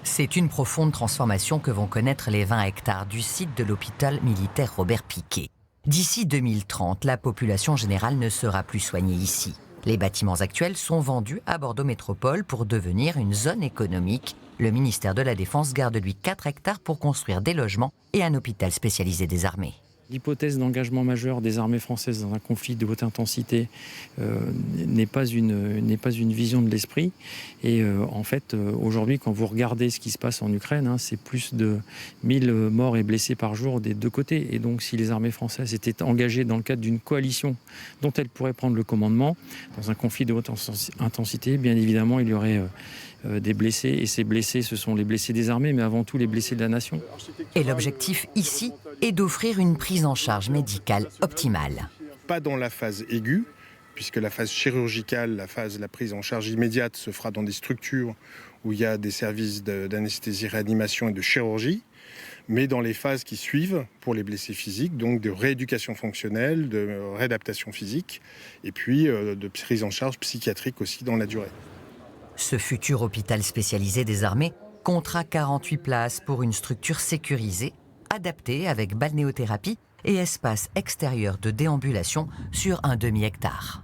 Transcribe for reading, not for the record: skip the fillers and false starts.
C'est une profonde transformation que vont connaître les 20 hectares du site de l'hôpital militaire Robert-Picqué. D'ici 2030, la population générale ne sera plus soignée ici. Les bâtiments actuels sont vendus à Bordeaux Métropole pour devenir une zone économique. Le ministère de la Défense garde lui 4 hectares pour construire des logements et un hôpital spécialisé des armées. L'hypothèse d'engagement majeur des armées françaises dans un conflit de haute intensité n'est pas une vision de l'esprit. Et en fait, aujourd'hui, quand vous regardez ce qui se passe en Ukraine, c'est plus de 1000 morts et blessés par jour des deux côtés. Et donc, si les armées françaises étaient engagées dans le cadre d'une coalition dont elles pourraient prendre le commandement, dans un conflit de haute intensité, bien évidemment, il y aurait des blessés. Et ces blessés, ce sont les blessés des armées, mais avant tout les blessés de la nation. Et l'objectif ici est d'offrir une prise en charge médicale optimale. Pas dans la phase aiguë, puisque la phase chirurgicale, la prise en charge immédiate se fera dans des structures où il y a des services d'anesthésie, réanimation et de chirurgie, mais dans les phases qui suivent pour les blessés physiques, donc de rééducation fonctionnelle, de réadaptation physique, et puis de prise en charge psychiatrique aussi dans la durée. Ce futur hôpital spécialisé des armées comptera 48 places pour une structure sécurisée, adaptée avec balnéothérapie et espace extérieur de déambulation sur un demi-hectare.